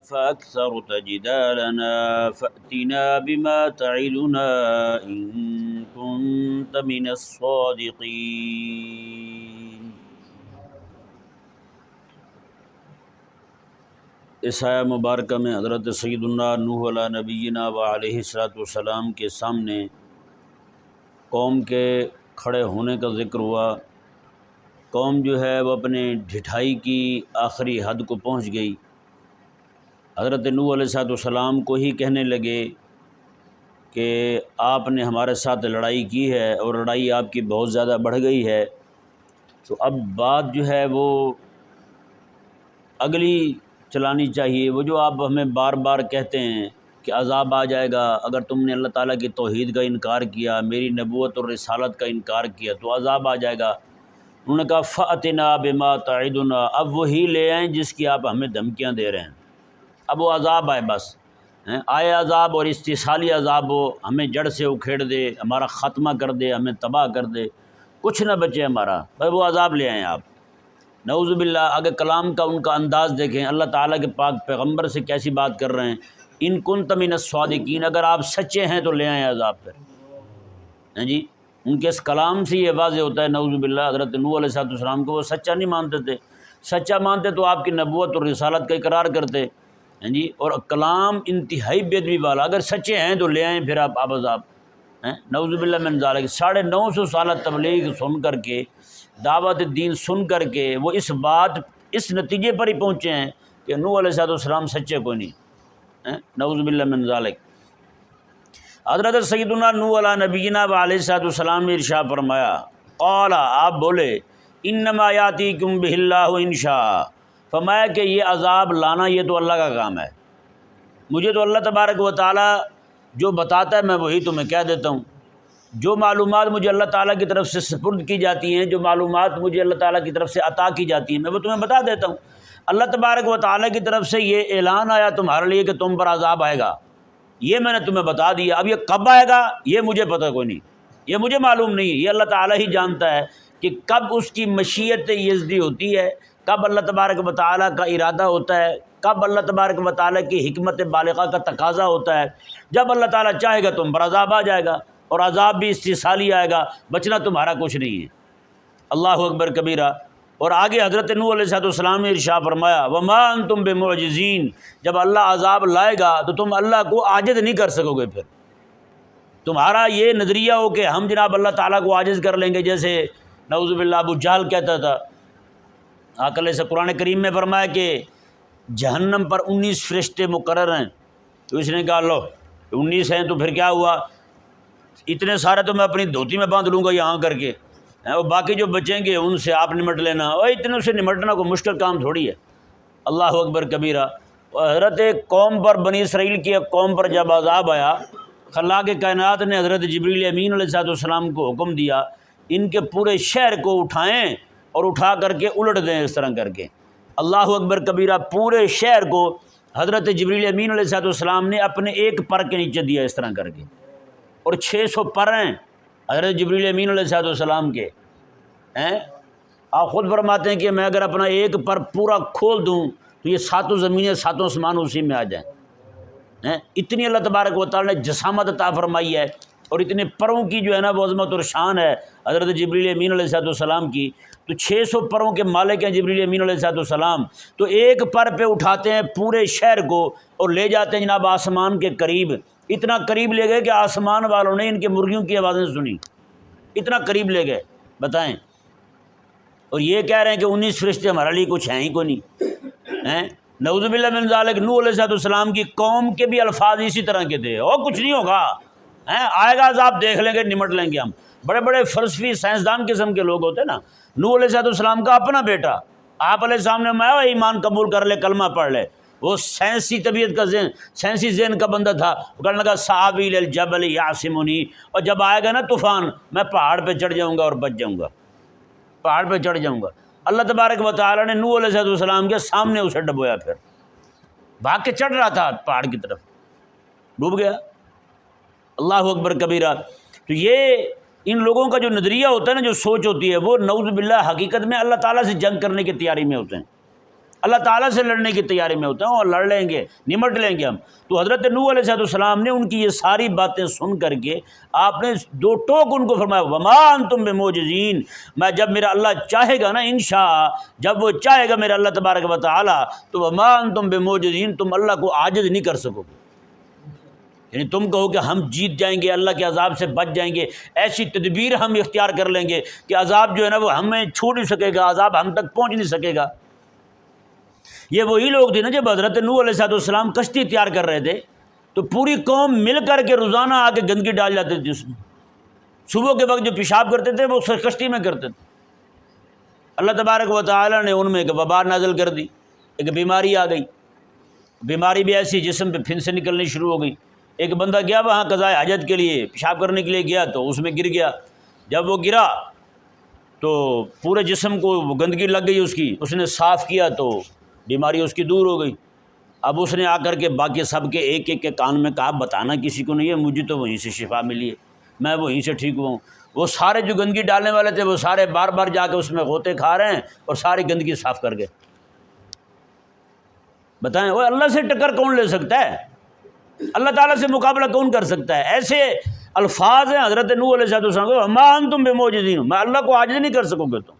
فأكثرت جدالنا فأتنا بما تعدنا إن كنت من الصادقين۔ اس آیہ مبارکہ میں حضرت سیدنا نوح علیہ نبینا و علیہ السلام کے سامنے قوم کے کھڑے ہونے کا ذکر ہوا۔ قوم جو ہے وہ اپنے ڈھٹائی کی آخری حد کو پہنچ گئی۔ حضرت نوح علیہ السلام کو ہی کہنے لگے کہ آپ نے ہمارے ساتھ لڑائی کی ہے اور لڑائی آپ کی بہت زیادہ بڑھ گئی ہے، تو اب بات جو ہے وہ اگلی چلانی چاہیے۔ وہ جو آپ ہمیں بار بار کہتے ہیں کہ عذاب آ جائے گا اگر تم نے اللہ تعالیٰ کی توحید کا انکار کیا، میری نبوت اور رسالت کا انکار کیا تو عذاب آ جائے گا۔ انہوں نے کہا فَأْتِنَا بِمَا تَعِدُنَا، اب وہی لے آئیں جس کی آپ ہمیں دھمکیاں دے رہے ہیں۔ اب وہ عذاب آئے، بس آئے عذاب، اور استحصالی عذاب ہو، ہمیں جڑ سے اکھیڑ دے، ہمارا خاتمہ کر دے، ہمیں تباہ کر دے، کچھ نہ بچے ہمارا، بس وہ عذاب لے آئیں آپ۔ نعوذ باللہ، اگر کلام کا ان کا انداز دیکھیں، اللہ تعالیٰ کے پاک پیغمبر سے کیسی بات کر رہے ہیں، ان کنت من الصادقین، اگر آپ سچے ہیں تو لے آئیں عذاب پھر۔ جی ان کے اس کلام سے یہ واضح ہوتا ہے نعوذ باللہ حضرت نوح علیہ السلام کو وہ سچا نہیں مانتے تھے۔ سچا مانتے تو آپ کی نبوت اور رسالت کا اقرار کرتے، جی، اور کلام انتہائی بے ادبی والا۔ اگر سچے ہیں تو لے آئیں پھر آپ عذاب، نعوذ باللہ من ذالک۔ 950 سالہ تبلیغ سن کر کے، دعوت دین سن کر کے وہ اس نتیجے پر ہی پہنچے ہیں کہ نوح علیہ السلام سچے کوئی نہیں، نعوذ باللہ من ذالک۔ حضرت سیدنا نوح علیہ نبینا و علیہ السلام نے ارشاد فرمایا، قال، آپ بولے، انما یاتیکم بہ اللہ ان شاء، فرمایا کہ یہ عذاب لانا یہ تو اللہ کا کام ہے، مجھے تو اللہ تبارک و تعالیٰ جو بتاتا ہے میں وہی تمہیں کہہ دیتا ہوں۔ جو معلومات مجھے اللہ تعالیٰ کی طرف سے سپرد کی جاتی ہیں، جو معلومات مجھے اللہ تعالیٰ کی طرف سے عطا کی جاتی ہیں، میں وہ تمہیں بتا دیتا ہوں۔ اللہ تبارک و تعالیٰ کی طرف سے یہ اعلان آیا تمہارے لیے کہ تم پر عذاب آئے گا، یہ میں نے تمہیں بتا دیا۔ اب یہ کب آئے گا یہ مجھے پتہ کوئی نہیں، یہ مجھے معلوم نہیں ہے، یہ اللہ تعالیٰ ہی جانتا ہے کہ کب اس کی مشیت یزدی ہوتی ہے، کب اللہ تبارک و تعالیٰ کا ارادہ ہوتا ہے، کب اللہ تبارک و تعالیٰ کی حکمت بالغہ کا تقاضا ہوتا ہے۔ جب اللہ تعالیٰ چاہے گا تم پر عذاب آ جائے گا، اور عذاب بھی استحصالی آئے گا، بچنا تمہارا کچھ نہیں ہے۔ اللہ اکبر کبیرہ۔ اور آگے حضرت نوح علیہ السلام نے ارشاد فرمایا، وما انتم بمعجزین، جب اللہ عذاب لائے گا تو تم اللہ کو عاجز نہیں کر سکو گے۔ پھر تمہارا یہ نظریہ ہو کہ ہم جناب اللہ تعالیٰ کو عاجز کر لیں گے، جیسے نعوذ باللہ ابو جہل کہتا تھا۔ عقل سے قرآن کریم میں فرمایا کہ جہنم پر 19 فرشتے مقرر ہیں، تو اس نے کہا لو 19 ہیں تو پھر کیا ہوا، اتنے سارے تو میں اپنی دھوتی میں باندھ لوں گا یہاں کر کے، اور باقی جو بچیں گے ان سے آپ نمٹ لینا، اور اتنے سے نمٹنا کوئی مشکل کام تھوڑی ہے۔ اللہ اکبر کبیرہ۔ حضرت قوم پر، بنی اسرائیل کی ایک قوم پر جب عذاب آیا، خلاق کائنات نے حضرت جبریل امین علیہ السلام کو حکم دیا، ان کے پورے شہر کو اٹھائیں اور اٹھا کر کے الٹ دیں، اس طرح کر کے۔ اللہ اکبر کبیرہ۔ پورے شہر کو حضرت جبریل امین علیہ السلام نے اپنے ایک پر کے نیچے دیا، اس طرح کر کے، اور 600 پر ہیں حضرت جبریل امین علیہ السلام کے۔ آپ خود فرماتے ہیں کہ میں اگر اپنا ایک پر پورا کھول دوں تو یہ 7 زمینیں 7 آسمان اسی میں آ جائیں۔ اتنی اللہ تبارک و تعالیٰ نے جسامت عطا فرمائی ہے، اور اتنے پروں کی جو ہے نا وہ عظمت اور شان ہے حضرت جبریل امین علیہ السلام کی۔ تو 600 پروں کے مالک ہیں جبریل امین علیہ السلام، تو ایک پر پہ اٹھاتے ہیں پورے شہر کو اور لے جاتے ہیں جناب آسمان کے قریب۔ اتنا قریب لے گئے کہ آسمان والوں نے ان کے مرغیوں کی آوازیں سنی، اتنا قریب لے گئے، بتائیں۔ اور یہ کہہ رہے ہیں کہ 19 فرشتے ہمارے لیے کچھ ہیں ہی کوئی نہیں، نعوذ باللہ من ذالک۔ نوح علیہ السلام کی قوم کے بھی الفاظ اسی طرح کے تھے، اور کچھ نہیں ہوگا، آئے گا عذاب، دیکھ لیں گے، نمٹ لیں گے ہم۔ بڑے بڑے فلسفی سائنسدان قسم کے لوگ ہوتے نا۔ نوح علیہ السلام کا اپنا بیٹا آپ علیہ السلام نے فرمایا ایمان قبول کر لے، کلمہ پڑھ لے۔ وہ سائنسی طبیعت کا ذہن، سائنسی ذہن کا بندہ تھا، وہ کہنے لگا سآوی الی الجبل یعصمنی، اور جب آئے گا نا طوفان میں پہاڑ پہ چڑھ جاؤں گا اور بچ جاؤں گا، پہاڑ پہ چڑھ جاؤں گا۔ اللہ تبارک و تعالیٰ نے نوح علیہ السلام کے سامنے اسے ڈبویا، پھر بھاگ کے چڑھ رہا تھا پہاڑ کی طرف، ڈوب گیا۔ اللہ اکبر کبیرہ۔ تو یہ ان لوگوں کا جو نظریہ ہوتا ہے نا، جو سوچ ہوتی ہے، وہ نعوذ باللہ حقیقت میں اللہ تعالیٰ سے جنگ کرنے کی تیاری میں ہوتے ہیں۔ اللہ تعالیٰ سے لڑنے کی تیاری میں ہوتے ہیں اور لڑ لیں گے، نمٹ لیں گے ہم۔ تو حضرت نوح علیہ السلام نے ان کی یہ ساری باتیں سن کر کے آپ نے دو ٹوک ان کو فرمایا، وما انتم بمعجزین، میں جب میرا اللہ چاہے گا نا انشاء، جب وہ چاہے گا میرا اللہ تبارک و تعالیٰ، تو وما انتم بمعجزین، تم اللہ کو عاجز نہیں کر سکو گے۔ یعنی تم کہو کہ ہم جیت جائیں گے، اللہ کے عذاب سے بچ جائیں گے، ایسی تدبیر ہم اختیار کر لیں گے کہ عذاب جو ہے نا وہ ہمیں چھو نہیں سکے گا، عذاب ہم تک پہنچ نہیں سکے گا۔ یہ وہی لوگ تھے نا جب حضرت نوح علیہ السلام کشتی تیار کر رہے تھے تو پوری قوم مل کر کے روزانہ آ کے گندگی ڈال جاتے تھے اس میں، صبح کے وقت جو پیشاب کرتے تھے وہ کشتی میں کرتے تھے۔ اللہ تبارک و تعالیٰ نے ان میں ایک وبا نازل کر دی، ایک بیماری آ گئی، بیماری بھی ایسی جسم پہ پھن سے نکلنی شروع ہو گئی۔ ایک بندہ گیا وہاں قضائے حاجت کے لیے، پیشاب کرنے کے لیے گیا تو اس میں گر گیا، جب وہ گرا تو پورے جسم کو وہ گندگی لگ گئی اس نے صاف کیا تو بیماری اس کی دور ہو گئی۔ اب اس نے آ کر کے باقی سب کے ایک ایک کے کان میں کہا بتانا کسی کو نہیں ہے، مجھے تو وہیں سے شفا ملی ہے، میں وہیں سے ٹھیک ہوا ہوں۔ وہ سارے جو گندگی ڈالنے والے تھے وہ سارے بار بار جا کے اس میں غوطے کھا رہے ہیں اور ساری گندگی صاف کر گئے۔ بتائیں وہ اللہ سے ٹکر کون لے سکتا ہے؟ اللہ تعالیٰ سے مقابلہ کون کر سکتا ہے؟ ایسے الفاظ ہیں حضرت نوح علیہ السلام کو، ما انتم بمعجزین، میں اللہ کو عاجز نہیں کر سکو گے تم۔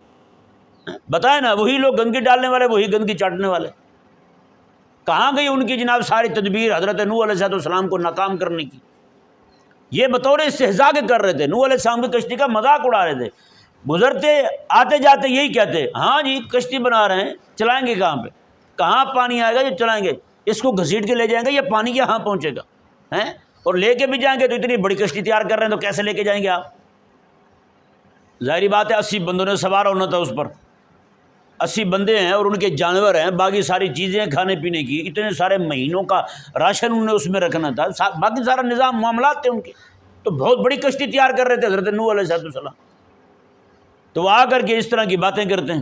بتائیں نا، وہی لوگ گندگی ڈالنے والے، وہی گندگی چاٹنے والے، کہاں گئی ان کی جناب ساری تدبیر حضرت نوح علیہ السلام کو ناکام کرنے کی؟ یہ بطور استہزاء کے کر رہے تھے، نوح علیہ السلام کی کشتی کا مذاق اڑا رہے تھے، گزرتے آتے جاتے یہی کہتے، ہاں جی کشتی بنا رہے ہیں، چلائیں گے کہاں پہ؟ کہاں پانی آئے گا جو چلائیں گے؟ اس کو گھسیٹ کے لے جائیں گے یا پانی یہاں پہنچے گا؟ ہیں؟ اور لے کے بھی جائیں گے تو اتنی بڑی کشتی تیار کر رہے ہیں تو کیسے لے کے جائیں گے آپ؟ ظاہری بات ہے 80 بندوں نے سوار ہونا تھا اس پر، 80 بندے ہیں اور ان کے جانور ہیں، باقی ساری چیزیں کھانے پینے کی، اتنے سارے مہینوں کا راشن انہوں نے اس میں رکھنا تھا، باقی سارا نظام معاملات تھے ان کے، تو بہت بڑی کشتی تیار کر رہے تھے حضرت نوح علیہ السلام۔ تو وہ آ کر کے اس طرح کی باتیں کرتے ہیں۔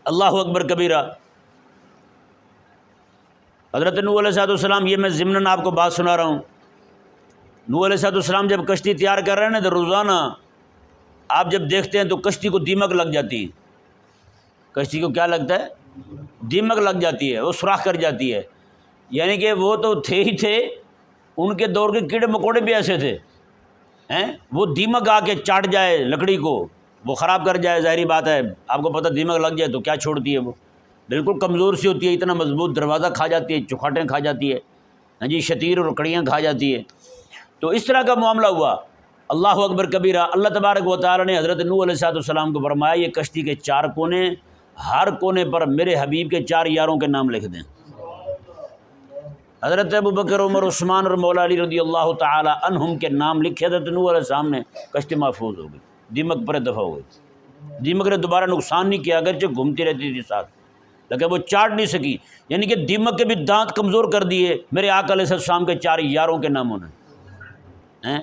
اللہ اکبر کبیرہ۔ حضرت نوح علیہ السلام، یہ میں ضمناً آپ کو بات سنا رہا ہوں، نوح علیہ السلام جب کشتی تیار کر رہے ہیں نا تو روزانہ آپ جب دیکھتے ہیں تو کشتی کو دیمک لگ جاتی ہے، کشتی کو کیا لگتا ہے؟ دیمک لگ جاتی ہے، وہ سوراخ کر جاتی ہے، یعنی کہ وہ تو تھے ہی تھے، ان کے دور کے کیڑے مکوڑے بھی ایسے تھے ہیں، وہ دیمک آ کے چاٹ جائے لکڑی کو، وہ خراب کر جائے، ظاہری بات ہے آپ کو پتہ دیمک لگ جائے تو کیا چھوڑتی ہے، وہ بالکل کمزور سی ہوتی ہے، اتنا مضبوط دروازہ کھا جاتی ہے، چوکھاٹیں کھا جاتی ہے، ہاں جی شتیر اور کڑیاں کھا جاتی ہے۔ تو اس طرح کا معاملہ ہوا۔ اللہ اکبر کبیرہ۔ اللہ تبارک و تعالیٰ نے حضرت نوح علیہ السلام کو فرمایا یہ کشتی کے 4 کونے، ہر کونے پر میرے حبیب کے 4 یاروں کے نام لکھ دیں۔ حضرت ابوبکر، عمر، عثمان اور مولا علی رضی اللہ تعالی عنہم کے نام لکھے حضرت نوح علیہ السلام نے، کشتی محفوظ ہو گئی، دیمک پر دفع ہو گئی، دیمک نے دوبارہ نقصان نہیں کیا، اگرچہ گھومتی رہتی تھی ساتھ لیکن وہ چاٹ نہیں سکی، یعنی کہ دیمک کے بھی دانت کمزور کر دیے میرے آقا علیہ السلام کے 4 یاروں کے ناموں نے۔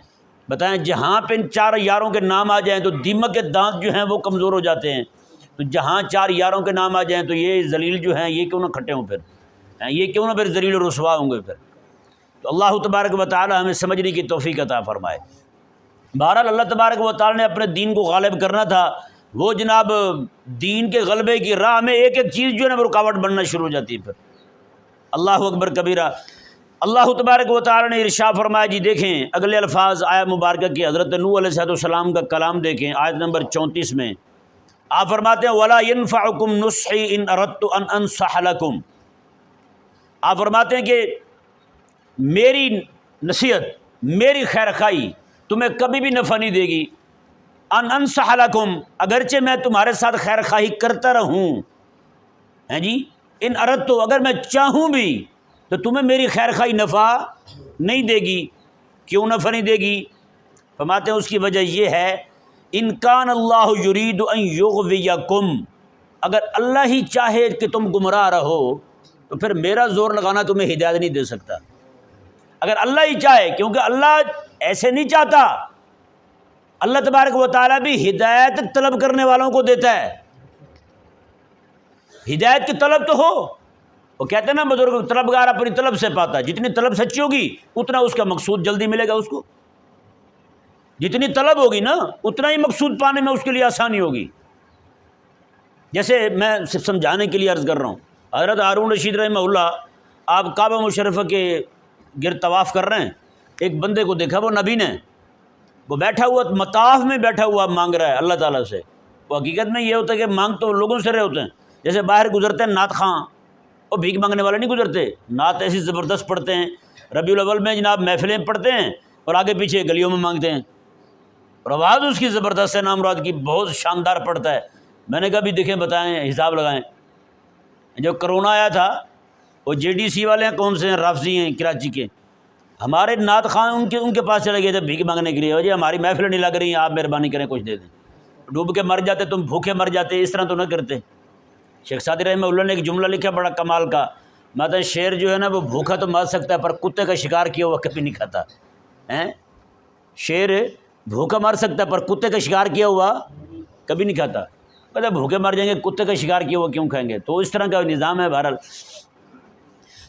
بتائیں جہاں پہ ان 4 یاروں کے نام آ جائیں تو دیمک کے دانت جو ہیں وہ کمزور ہو جاتے ہیں، تو جہاں 4 یاروں کے نام آ جائیں تو یہ ذلیل جو ہیں یہ کیوں نہ کھٹے ہوں، پھر یہ کیوں نہ پھر ذلیل و رسوا ہوں گے پھر۔ تو اللہ تبارک و تعالی ہمیں سمجھنے کی توفیق عطا فرمائے۔ بہرحال اللہ تبارک و تعالی نے اپنے دین کو غالب کرنا تھا، وہ جناب دین کے غلبے کی راہ میں ایک ایک چیز جو ہے نا رکاوٹ بننا شروع ہو جاتی ہے پھر۔ اللہ اکبر کبیرہ۔ اللہ تبارک و تعالی نے ارشاد فرمایا، جی دیکھیں اگلے الفاظ آیہ مبارکہ کی، حضرت نوح علیہ السلام کا کلام دیکھیں، آیت نمبر 34 میں آپ فرماتے ہیں وَلَا يَنْفَعُكُمْ نُصْحِي إِنْ أَرَدْتُ أَنْ أَنْصَحَ لَكُمْ۔ آپ فرماتے ہیں کہ میری نصیحت، میری خیر خواہی تمہیں کبھی بھی نفع نہیں دے گی، ان انصح لکم، اگرچہ میں تمہارے ساتھ خیر خواہی کرتا رہوں، ہیں جی، ان اردت، اگر میں چاہوں بھی تو تمہیں میری خیر خواہی نفع نہیں دے گی۔ کیوں نفع نہیں دے گی؟ فرماتے ہیں اس کی وجہ یہ ہے ان کان اللہ یرید ان یغویکم، اگر اللہ ہی چاہے کہ تم گمراہ رہو تو پھر میرا زور لگانا تمہیں ہدایت نہیں دے سکتا، اگر اللہ ہی چاہے، کیونکہ اللہ ایسے نہیں چاہتا، اللہ تبارک و تعالیٰ بھی ہدایت طلب کرنے والوں کو دیتا ہے، ہدایت کی طلب تو ہو، وہ کہتے ہیں نا بزرگ طلبگار اپنی طلب سے پاتا ہے، جتنی طلب سچی ہوگی اتنا اس کا مقصود جلدی ملے گا، اس کو جتنی طلب ہوگی نا اتنا ہی مقصود پانے میں اس کے لیے آسانی ہوگی۔ جیسے میں صرف سمجھانے کے لیے عرض کر رہا ہوں، حضرت ہارون رشید رحمہ اللہ آپ کعبہ مشرفہ کے گرد طواف کر رہے ہیں، ایک بندے کو دیکھا، وہ نبی نے، وہ بیٹھا ہوا مطاف میں بیٹھا ہوا مانگ رہا ہے اللہ تعالیٰ سے۔ وہ حقیقت میں یہ ہوتا ہے کہ مانگ تو لوگوں سے رہے ہوتے ہیں، جیسے باہر گزرتے ہیں نعت خواں، وہ بھیک مانگنے والے نہیں گزرتے، نعت ایسی زبردست پڑھتے ہیں، ربیع الاول میں جناب محفلیں پڑھتے ہیں اور آگے پیچھے گلیوں میں مانگتے ہیں، اور آواز اس کی زبردست ہے، نام مراد کی بہت شاندار پڑھتا ہے۔ میں نے کہا بھی دیکھیں بتائیں، حساب لگائیں، جو کرونا آیا تھا وہ جے ڈی سی والے ہیں، کون سے ہیں، رافضی ہیں کراچی کے، ہمارے نعت خواں ان کے پاس چلے گئے تھے بھیک مانگنے کے لیے، جی ہماری محفلیں نہیں لگ رہی ہیں، آپ مہربانی کریں کچھ دے دیں، ڈوب کے مر جاتے، تم بھوکے مر جاتے، اس طرح تو نہ کرتے۔ شیخ سعدی رحمہ اللہ نے ایک جملہ لکھا بڑا کمال کا، ماتا شیر جو ہے نا وہ بھوکا تو مر سکتا ہے پر کتے کا شکار کیا ہوا کبھی نہیں کھاتا، شیر بھوکا مر سکتا ہے پر کتے کا شکار کیا ہوا کبھی نہیں کھاتا، کہتا بھوکے مر جائیں گے، کتے کا شکار کیا ہوا کیوں کھائیں گے؟ تو اس طرح کا نظام ہے۔ بہرحال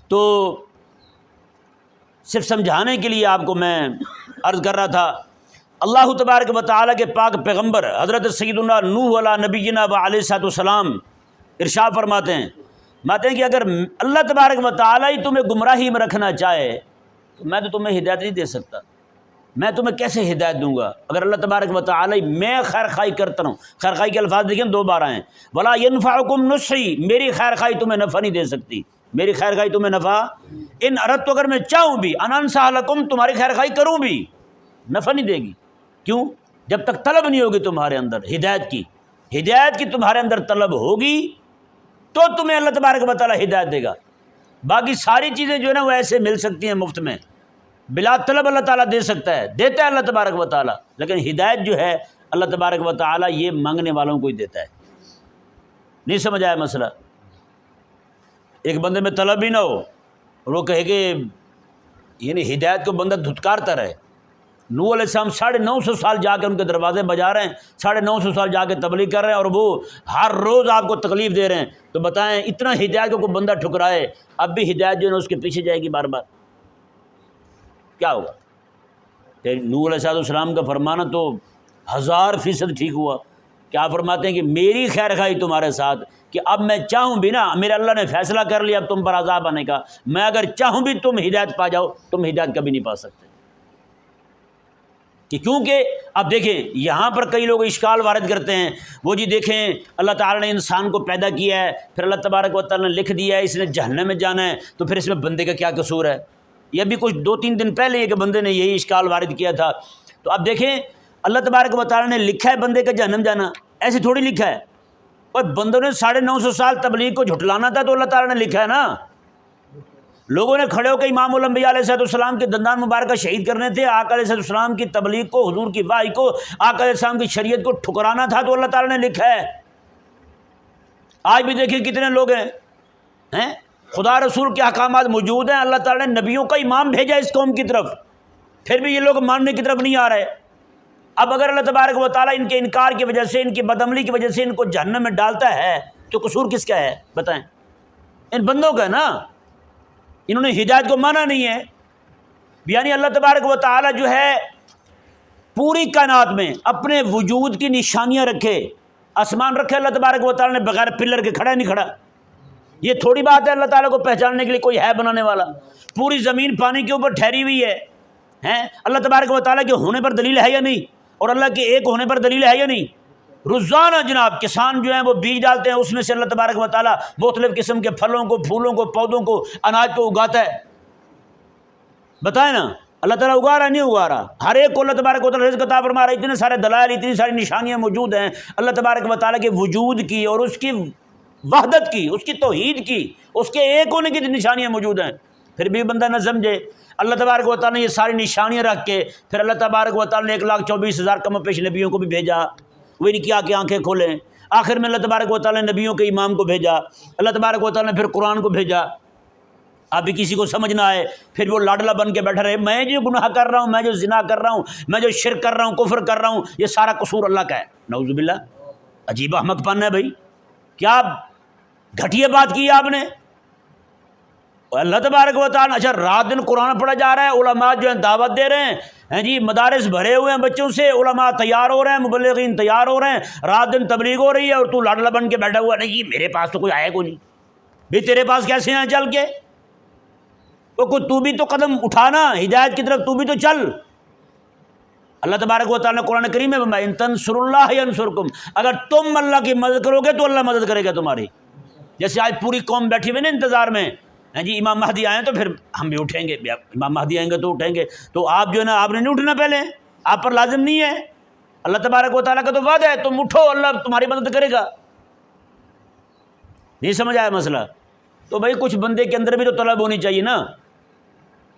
تو صرف سمجھانے کے لیے آپ کو میں عرض کر رہا تھا، اللہ تبارک و تعالیٰ کے پاک پیغمبر حضرت سیدنا نوح علیہ نبینا و علیہ السلام ارشاد فرماتے ہیں کہ اگر اللہ تبارک و تعالیٰ ہی تمہیں گمراہی میں رکھنا چاہے تو میں تو تمہیں ہدایت نہیں دے سکتا، میں تمہیں کیسے ہدایت دوں گا؟ اگر اللہ تبارک و تعالیٰ میں خیر خواہی کرتا ہوں، خیر خواہی کے الفاظ دیکھیں 2 بار ہیں، ولا ینفعکم نصحی، میری خیر خواہی تمہیں نفع نہیں دے سکتی، میری خیر خواہی تمہیں نفع، ان اردت، اگر میں چاہوں بھی، ان انصح لکم، تمہاری خیر خواہی کروں بھی، نفع نہیں دے گی۔ کیوں؟ جب تک طلب نہیں ہوگی تمہارے اندر ہدایت کی تمہارے اندر طلب ہوگی تو تمہیں اللہ تبارک و تعالیٰ ہدایت دے گا۔ باقی ساری چیزیں جو ہے نا وہ ایسے مل سکتی ہیں مفت میں، بلا طلب اللہ تعالیٰ دے سکتا ہے، دیتا ہے اللہ تبارک و تعالیٰ، لیکن ہدایت جو ہے اللہ تبارک و تعالیٰ یہ مانگنے والوں کو ہی دیتا ہے۔ نہیں سمجھ آیا مسئلہ؟ ایک بندے میں طلب ہی نہ ہو اور وہ کہے کہ یعنی ہدایت کو بندہ دھتکارتا رہے۔ نوح علیہ السلام 950 سال جا کے ان کے دروازے بجا رہے ہیں، 950 سال جا کے تبلیغ کر رہے ہیں، اور وہ ہر روز آپ کو تکلیف دے رہے ہیں، تو بتائیں اتنا ہدایت کو کوئی بندہ ٹھکرائے، اب بھی ہدایت جو ہے نا اس کے پیچھے جائے گی بار بار، کیا ہوگا؟ کہ نوح علیہ السلام کا فرمانا تو 1000% ٹھیک ہوا، کیا فرماتے ہیں کہ میری خیر خواہی تمہارے ساتھ، کہ اب میں چاہوں بھی نا، میرے اللہ نے فیصلہ کر لیا اب تم پر عذاب آنے کا، میں اگر چاہوں بھی تم ہدایت پا جاؤ، تم ہدایت کبھی نہیں پا سکتے، کہ کیونکہ اب دیکھیں یہاں پر کئی لوگ اشکال وارد کرتے ہیں، وہ جی دیکھیں اللہ تعالیٰ نے انسان کو پیدا کیا ہے، پھر اللہ تبارک و تعالیٰ نے لکھ دیا ہے اس نے جہنم میں جانا ہے، تو پھر اس میں بندے کا کیا قصور ہے؟ یہ بھی کچھ 2-3 دن پہلے ایک بندے نے یہی اشکال وارد کیا تھا۔ تو اب دیکھیں اللہ تبارک و تعالیٰ نے لکھا ہے بندے کا جہنم جانا، ایسے تھوڑی لکھا ہے، اور بندوں نے 950 سال تبلیغ کو جھٹلانا تھا تو اللہ تعالیٰ نے لکھا ہے نا، لوگوں نے کھڑے ہو کے امام الانبیاء علیہ السلام کے دندان مبارکہ شہید کرنے تھے، آقا علیہ السلام کی تبلیغ کو، حضور کی وحی کو، آقا علیہ السلام کی شریعت کو ٹھکرانا تھا تو اللہ تعالیٰ نے لکھا ہے۔ آج بھی دیکھیں کتنے لوگ ہیں خدا رسول کے احکامات موجود ہیں، اللہ تعالیٰ نے نبیوں کا امام بھیجا اس قوم کی طرف، پھر بھی یہ لوگ ماننے کی طرف نہیں آ رہے۔ اب اگر اللہ تبارک و تعالیٰ ان کے انکار کی وجہ سے، ان کی بدعملی کی وجہ سے ان کو جہنم میں ڈالتا ہے تو قصور کس کا ہے بتائیں؟ ان بندوں کا نا، انہوں نے ہدایت کو مانا نہیں ہے۔ یعنی اللہ تبارک و تعالیٰ جو ہے پوری کائنات میں اپنے وجود کی نشانیاں رکھے، آسمان رکھے اللہ تبارک و تعالیٰ نے بغیر پلر کے کھڑا نہیں کھڑا، یہ تھوڑی بات ہے اللہ تعالیٰ کو پہچاننے کے لیے کوئی ہے بنانے والا؟ پوری زمین پانی کے اوپر ٹھہری ہوئی ہے، اللہ تبارک و تعالیٰ کے ہونے پر دلیل ہے یا نہیں؟ اور اللہ کے ایک ہونے پر دلیل ہے یا نہیں؟ روزانہ جناب کسان جو ہیں وہ بیج ڈالتے ہیں، اس میں سے اللہ تبارک و تعالیٰ مختلف قسم کے پھلوں کو، پھولوں کو، پودوں کو، اناج کو اگاتا ہے، بتائیں نا اللہ تعالیٰ اگا رہا نہیں اگا رہا؟ ہر ایک کو اللہ تبارک و تعالیٰ رزق عطا فرما رہا ہے، اتنے سارے دلائل، اتنی ساری نشانیاں موجود ہیں اللہ تبارک و تعالیٰ کے وجود کی اور اس کی وحدت کی، اس کی توحید کی، اس کے ایک ہونے کی نشانیاں موجود ہیں، پھر بھی بندہ نہ سمجھے۔ اللہ تبارک و تعالیٰ نے یہ ساری نشانیاں رکھ کے پھر اللہ تبارک و تعالیٰ نے 1,24,000 کم و بیش نبیوں کو بھی بھیجا، وہ نہیں کیا کہ آنکھیں کھولیں، آخر میں اللہ تبارک و تعالیٰ نے نبیوں کے امام کو بھیجا، اللہ تبارک و تعالیٰ نے پھر قرآن کو بھیجا۔ اب بھی کسی کو سمجھ نہ آئے پھر وہ لاڈلا بن کے بیٹھا رہے، میں جو گناہ کر رہا ہوں، میں جو زنا کر رہا ہوں، میں جو شرک کر رہا ہوں، کفر کر رہا ہوں، یہ سارا قصور اللہ کا ہے، نعوذ باللہ۔ عجیب احمق پن ہے بھائی، کیا گھٹیا بات کی ہے آپ نے؟ اللہ تبارک و تعالیٰ اچھا رات دن قرآن پڑھا جا رہا ہے، علماء جو ہیں دعوت دے رہے ہیں جی، مدارس بھرے ہوئے ہیں بچوں سے، علماء تیار ہو رہے ہیں، مبلغین تیار ہو رہے ہیں، رات دن تبلیغ ہو رہی ہے، اور تو لاڈلا بن کے بیٹھا ہوا نہیں جی میرے پاس تو کوئی آئے کو نہیں. بھی تیرے پاس کیسے ہیں چل کے؟ وہ تو بھی تو قدم اٹھانا ہدایت کی طرف، تو بھی تو چل. اللہ تبارک و تعالیٰ نے قرآن کریم میں فرمایا ان تنصروا اللہ ینصرکم، اگر تم اللہ کی مدد کرو گے تو اللہ مدد کرے گا تمہاری. جیسے آج پوری قوم بیٹھی ہوئی نا انتظار میں جی امام مہدی آئیں تو پھر ہم بھی اٹھیں گے، امام مہدی آئیں گے تو اٹھیں گے. تو آپ جو ہے نا آپ نے نہیں اٹھنا، پہلے آپ پر لازم نہیں ہے. اللہ تبارک و تعالیٰ کا تو وعدہ ہے تم اٹھو اللہ تمہاری مدد کرے گا. نہیں سمجھ آیا مسئلہ؟ تو بھائی کچھ بندے کے اندر بھی تو طلب ہونی چاہیے نا.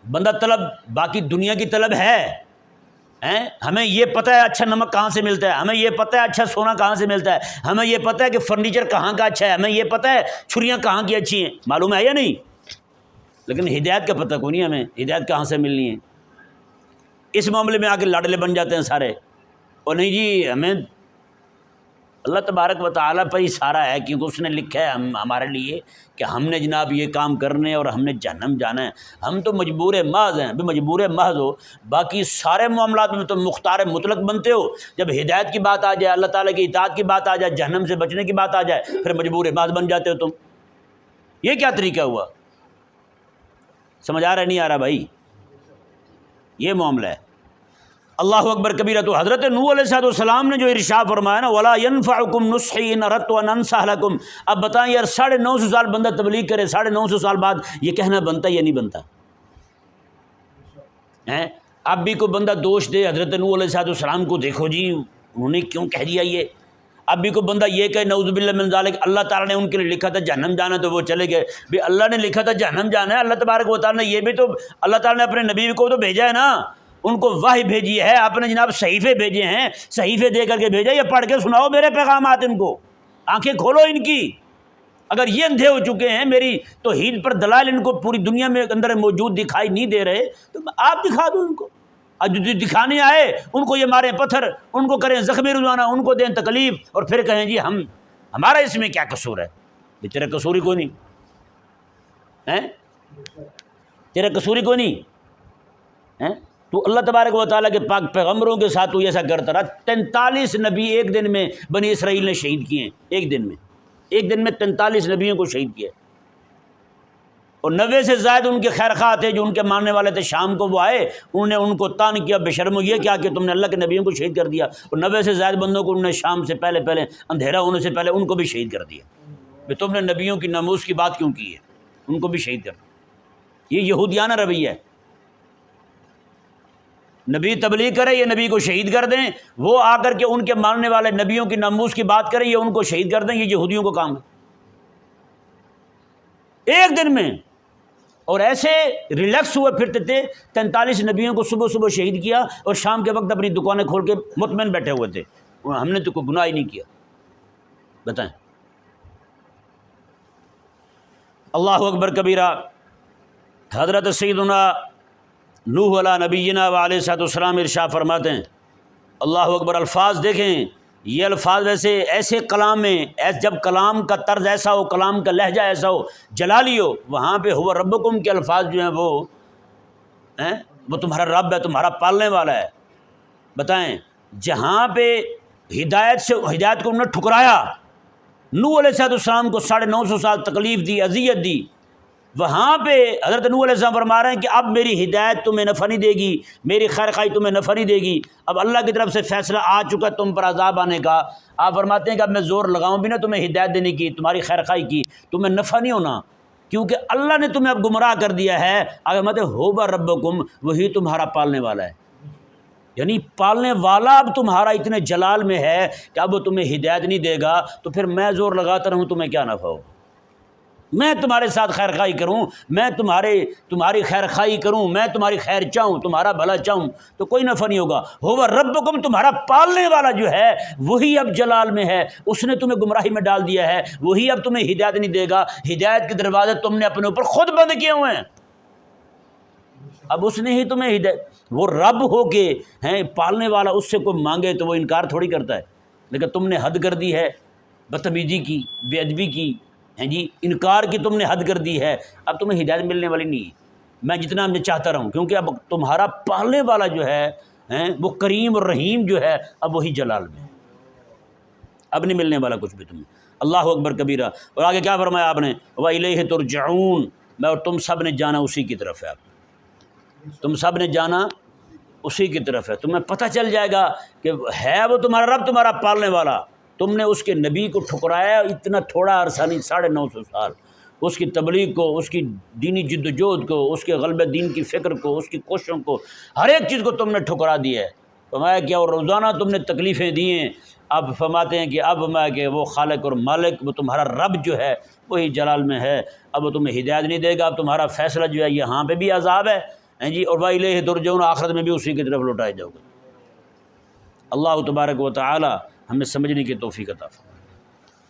بندہ طلب باقی دنیا کی طلب ہے، ہمیں یہ پتہ ہے اچھا نمک کہاں سے ملتا ہے، ہمیں یہ پتہ ہے اچھا سونا کہاں سے ملتا ہے، ہمیں یہ پتہ ہے کہ فرنیچر کہاں کا اچھا ہے، ہمیں یہ پتہ ہے چھریاں کہاں کی اچھی ہیں، معلوم ہے یا نہیں؟ لیکن ہدایت کا پتہ کوئی نہیں، ہمیں ہدایت کہاں سے ملنی ہے. اس معاملے میں آ کے لاڈلے بن جاتے ہیں سارے. اور نہیں جی ہمیں اللہ تبارک و تعالیٰ پر ہی سارا ہے، کیونکہ اس نے لکھا ہے ہمارے لیے کہ ہم نے جناب یہ کام کرنے اور ہم نے جہنم جانا ہے. ہم تو مجبور محض ہیں. بھی مجبور محض ہو، باقی سارے معاملات میں تم مختار مطلق بنتے ہو. جب ہدایت کی بات آ جائے، اللہ تعالیٰ کی اطاعت کی بات آ جائے، جہنم سے بچنے کی بات آ جائے، پھر مجبور محض بن جاتے ہو تم. یہ کیا طریقہ ہوا؟ سمجھ آ رہا ہے نہیں آ رہا بھائی؟ یہ معاملہ ہے. اللہ اکبر کبیرہ. تو حضرت نوح علیہ السلام نے جو ارشاد فرمایا نا وَلَا يَنْفَعُكُمْ نُصْحِي إِنْ أَرَدْتُ أَنْ أَنْصَحَ لَكُمْ، اب بتائیں یار 950 سال بندہ تبلیغ کرے، 950 سال بعد یہ کہنا بنتا یا نہیں بنتا ہے؟ اب بھی کوئی بندہ دوش دے حضرت نوح علیہ السلام کو، دیکھو جی انہوں نے کیوں کہہ دیا یہ. اب بھی کوئی بندہ یہ کہے نعوذ باللہ من ذالک اللہ تعالیٰ نے ان کے لیے لکھا تھا جہنم جانا تو وہ چلے گئے. بھی اللہ نے لکھا تھا جہنم جانا ہے، اللہ تبارک و تعالیٰ نے یہ بھی تو، اللہ تعالیٰ نے اپنے نبی کو تو بھیجا ہے نا، ان کو وحی بھیجی ہے، آپ نے جناب صحیفے بھیجے ہیں، صحیفے دے کر کے بھیجا. یہ پڑھ کے سناؤ میرے پیغامات، ان کو آنکھیں کھولو ان کی. اگر یہ اندھے ہو چکے ہیں میری توحید پر دلائل ان کو پوری دنیا میں اندر موجود دکھائی نہیں دے رہے، تو آپ دکھا دو ان کو. اور جو دکھانے آئے ان کو یہ ماریں پتھر، ان کو کریں زخمی روزانہ، ان کو دیں تکلیف، اور پھر کہیں جی ہمارا اس میں کیا قصور ہے؟ تیرا قصور ہی کوئی نہیں ہے، تیرا قصور ہی کوئی نہیں ہے. تو اللہ تبارک و تعالیٰ کے پاک پیغمبروں کے ساتھ تو ایسا کرتا رہا. 43 نبی ایک دن میں بنی اسرائیل نے شہید کیے ہیں. ایک دن میں 43 نبیوں کو شہید کیا. اور 90 سے زائد ان کے خیر خواہ تھے جو ان کے ماننے والے تھے. شام کو وہ آئے، انہوں نے ان کو تان کیا، بے شرمو یہ کیا کہ تم نے اللہ کے نبیوں کو شہید کر دیا. اور 90 سے زائد بندوں کو انہوں نے شام سے پہلے اندھیرا ہونے سے پہلے ان کو بھی شہید کر دیا. کہ تم نے نبیوں کی ناموس کی بات کیوں کی ہے، ان کو بھی شہید کر دیا. یہ یہودیانہ رویہ ہے. نبی تبلیغ کرے یہ نبی کو شہید کر دیں، وہ آ کر کے ان کے ماننے والے نبیوں کی ناموس کی بات کریں یہ ان کو شہید کر دیں. یہ یہودیوں کو کام ہے ایک دن میں. اور ایسے ریلیکس ہوئے پھرتے تھے. 43 نبیوں کو صبح شہید کیا اور شام کے وقت اپنی دکانیں کھول کے مطمئن بیٹھے ہوئے تھے. ہم نے تو کوئی گناہ ہی نہیں کیا. بتائیں. اللہ اکبر کبیرہ. حضرت سیدنا نوح علیہ نبینا و علیہ الصلوۃ والسلام ارشاد فرماتے ہیں، اللہ اکبر. الفاظ دیکھیں، یہ الفاظ ایسے کلام میں، جب کلام کا طرز ایسا ہو، کلام کا لہجہ ایسا ہو، جلالی ہو، وہاں پہ ہوا ربکم کے الفاظ جو ہیں وہ تمہارا رب ہے، تمہارا پالنے والا ہے. بتائیں جہاں پہ ہدایت کو انہوں نے ٹھکرایا، نوح علیہ السلام کو 950 سال تکلیف دی، اذیت دی، وہاں پہ حضرت نوح علیہ السلام فرما رہے ہیں کہ اب میری ہدایت تمہیں نفع نہیں دے گی، میری خیر خواہی تمہیں نفع نہیں دے گی. اب اللہ کی طرف سے فیصلہ آ چکا تم پر عذاب آنے کا. آپ فرماتے ہیں کہ اب میں زور لگاؤں بھی نا تمہیں ہدایت دینے کی، تمہاری خیر خواہی کی، تمہیں نفع نہیں ہونا، کیونکہ اللہ نے تمہیں اب گمراہ کر دیا ہے. اگر مت ہوبا ربکم، وہی تمہارا پالنے والا ہے. یعنی پالنے والا اب تمہارا اتنے جلال میں ہے کہ اب وہ تمہیں ہدایت نہیں دے گا، تو پھر میں زور لگاتا رہوں تمہیں کیا نفع ہوگا؟ میں تمہارے ساتھ خیر خواہی کروں، میں تمہاری خیر خواہی کروں، میں تمہاری خیر چاہوں، تمہارا بھلا چاہوں، تو کوئی نفع نہیں ہوگا. ہوگا ربکم، تمہارا پالنے والا جو ہے وہی اب جلال میں ہے، اس نے تمہیں گمراہی میں ڈال دیا ہے، وہی اب تمہیں ہدایت نہیں دے گا. ہدایت کے دروازے تم نے اپنے اوپر خود بند کیے ہوئے ہیں. اب اس نے ہی تمہیں ہدایت، وہ رب ہو کے ہیں پالنے والا، اس سے کوئی مانگے تو وہ انکار تھوڑی کرتا ہے. لیکن تم نے حد کر دی ہے، بدتمیزی کی، بے ادبی کی، ہیں جی، انکار کی تم نے حد کر دی ہے، اب تمہیں ہدایت ملنے والی نہیں ہے، میں جتنا میں چاہتا رہوں، کیونکہ اب تمہارا پالنے والا جو ہے وہ کریم اور رحیم جو ہے اب وہی جلال میں ہے، اب نہیں ملنے والا کچھ بھی تمہیں۔ اللہ اکبر کبیرہ۔ اور آگے کیا فرمایا آپ نے، وَإِلَيْهِ تُرْجَعُونَ، میں اور تم سب نے جانا اسی کی طرف ہے، اب تم سب نے جانا اسی کی طرف ہے، تمہیں پتہ چل جائے گا کہ ہے وہ تمہارا رب، تمہارا پالنے والا، تم نے اس کے نبی کو ٹھکرایا اتنا تھوڑا عرصہ نہیں، 950 سال، اس کی تبلیغ کو، اس کی دینی جد و جہد کو، اس کے غلبہ دین کی فکر کو، اس کی کوششوں کو، ہر ایک چیز کو تم نے ٹھکرا دیا ہے۔ فرمایا کہ اور روزانہ تم نے تکلیفیں دی ہیں، اب فرماتے ہیں کہ اب میں کہ وہ خالق اور مالک، وہ تمہارا رب جو ہے وہی جلال میں ہے، اب وہ تمہیں ہدایت نہیں دے گا، اب تمہارا فیصلہ جو ہے یہاں پہ بھی عذاب ہے جی، اور وَإِلَيْهِ تُرْجَعُونَ، آخرت میں بھی اسی کی طرف لوٹائے جاؤ گے۔ اللہ تبارک و تعالی ہمیں سمجھنے کی توفیق عطا فرمائے۔